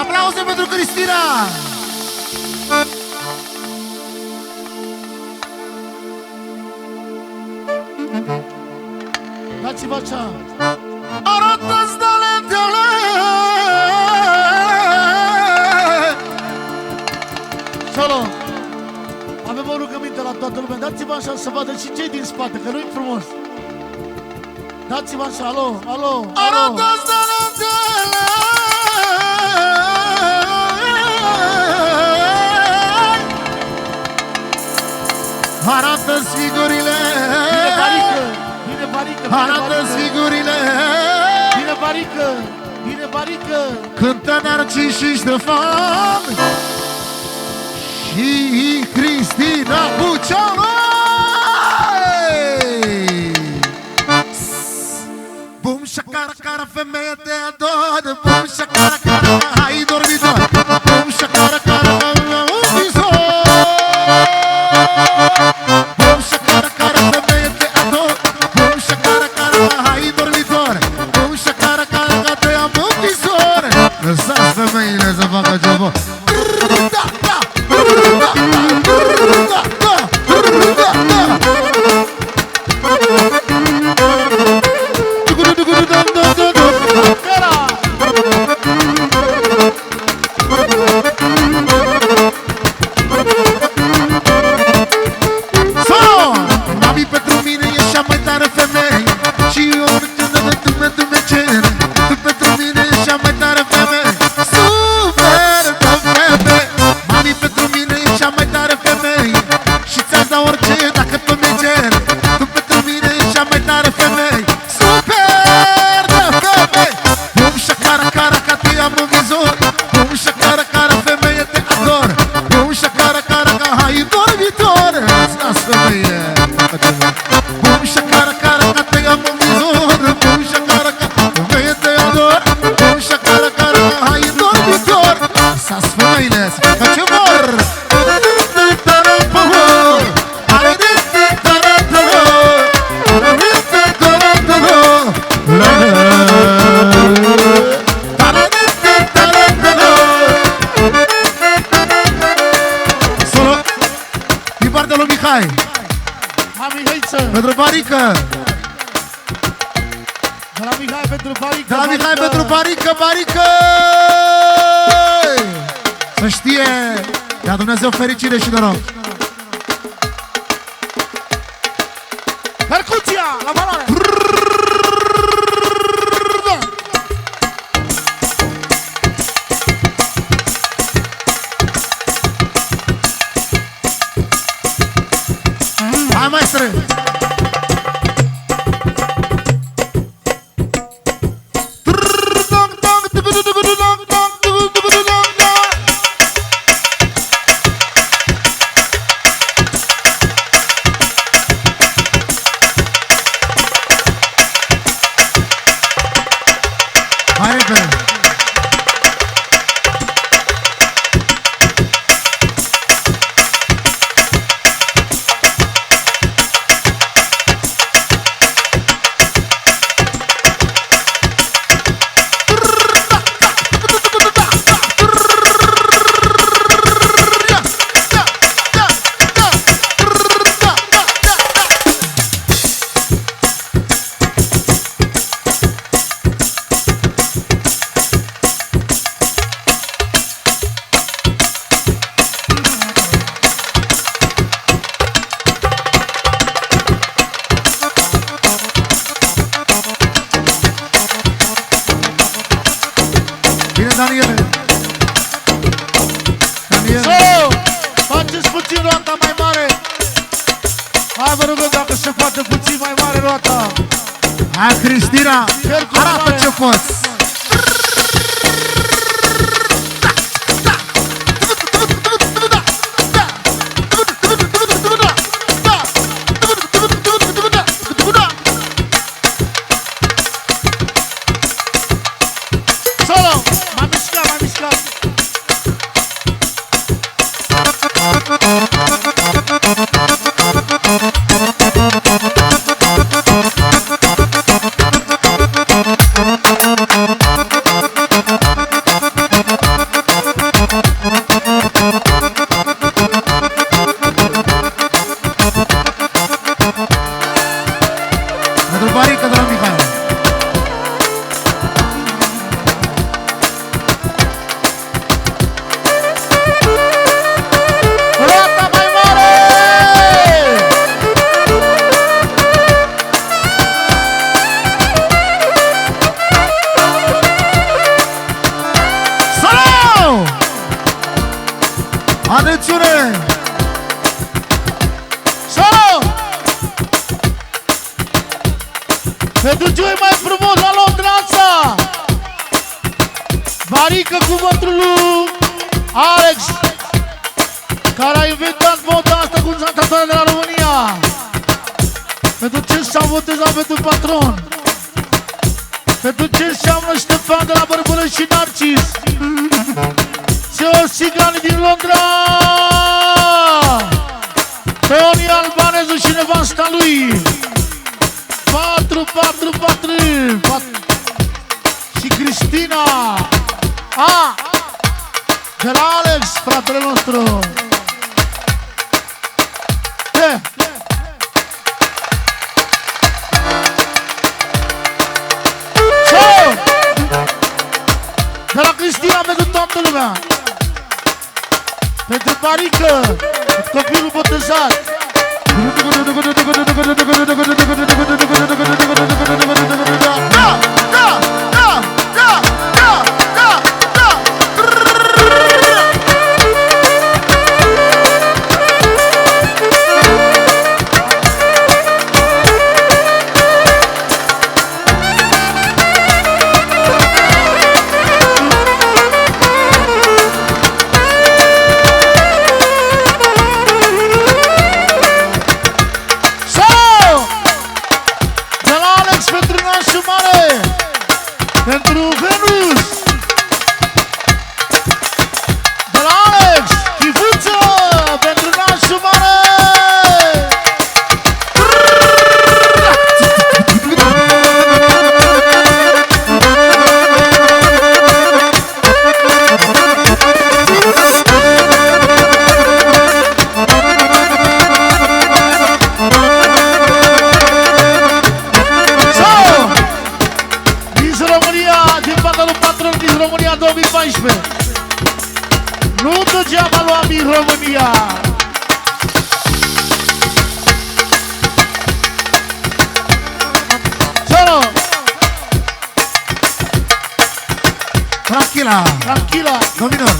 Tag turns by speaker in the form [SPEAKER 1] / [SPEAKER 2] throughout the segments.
[SPEAKER 1] Aplauze pentru Cristina! Dați-vă așa! Arată-ți talentele! Solo! Avem o rugăminte la toată lumea. Dați-vă așa să vadă și cei din spate, că nu-i frumos. Dați-vă așa, alo, alo, arată-ți talentele! Arată-ți figurile! Bine barică! Bine barică! Arată-ți figurile! Bine barică! Bine barică! Cântă Narcis și Ștefan și Cristina Buceanu! Bum șacara cara, femeie te ador. Bum șacara cara, hai dormitor. Bum șacara cara, un visor. Bum șacara cara, femeie te ador. Bum șacara cara, hai dormitor. Bum șacara cara, te am un visor. Lăsați femeile să facă ceva. Pentru Barică! De la Mihai pentru Barică! De la Mihai pentru Barică, Barică! Să știe! Ia Dumnezeu fericire și noroc! Percuția! La valoare! Hai, maestre! Hai, repede! Daniele! Daniele! So, faceți puțin roata mai mare! Hai vă rugăm dacă se poate puțin mai mare roata! Hai Cristina! Arată ce poți! Solo! Mai mișcat, mai mișcat! Thank you. Atențiune! Solo! Pentru cei mai frumos la Londranța! Varică cuvântul lui Alex, care a inventat moda asta cu cantatoare de la România. Pentru ce s-au botezat pentru patron. Pentru ce înseamnă Ștefan de la Bărbărăși și Narcis. Țeo Sigani din Londra, Tony Albanezu și nevasta lui. 4 și Cristina de la Alex, fratele nostru. De la Cristina pentru toată lumea. Pentru Parică, copilul botezat. Pentru Venus, de la Alex, Chivuță, pentru nașul mare. România 2014. Nu degeaba lua Miss România. Solo. Tranquila, tranquila. Dominor,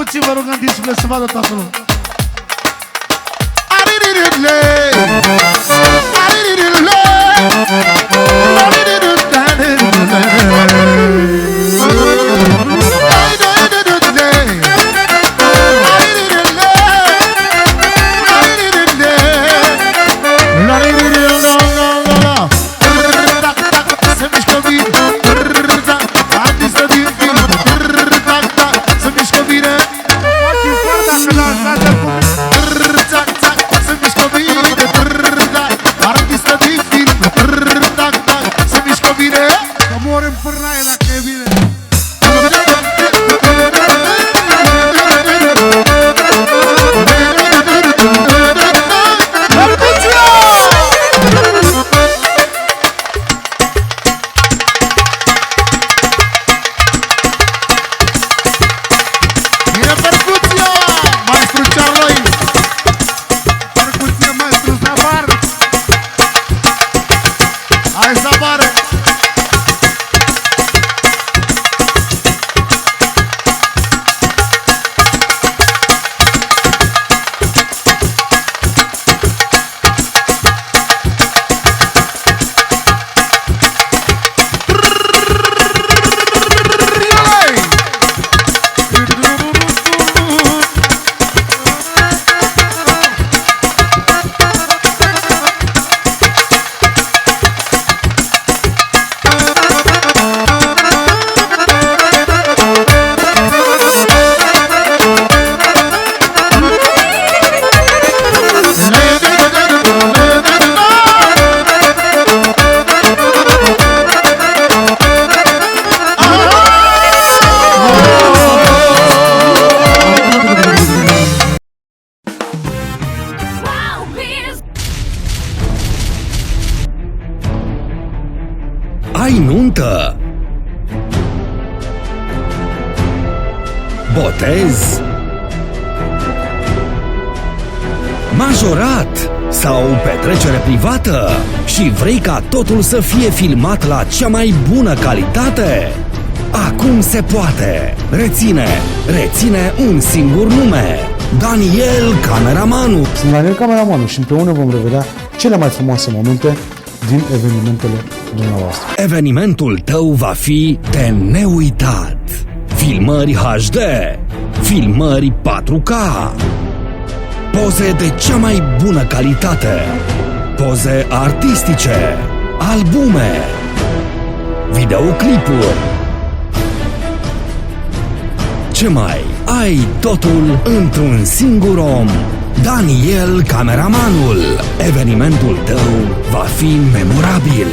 [SPEAKER 1] puțin, vă rugăm din suflet să vadă toată lumea.
[SPEAKER 2] Ai nuntă, botez, majorat sau petrecere privată și vrei ca totul să fie filmat la cea mai bună calitate? Acum se poate! Reține un singur nume: Daniel Cameramanul.
[SPEAKER 3] Sunt Daniel Cameramanul și împreună vom revedea cele mai frumoase momente din evenimentele dumneavoastră.
[SPEAKER 2] Evenimentul tău va fi de neuitat. Filmări HD, filmări 4K, poze de cea mai bună calitate, poze artistice, albume, videoclipuri. Ce mai? Ai totul într-un singur om. Daniel Cameramanul. Evenimentul tău va fi memorabil.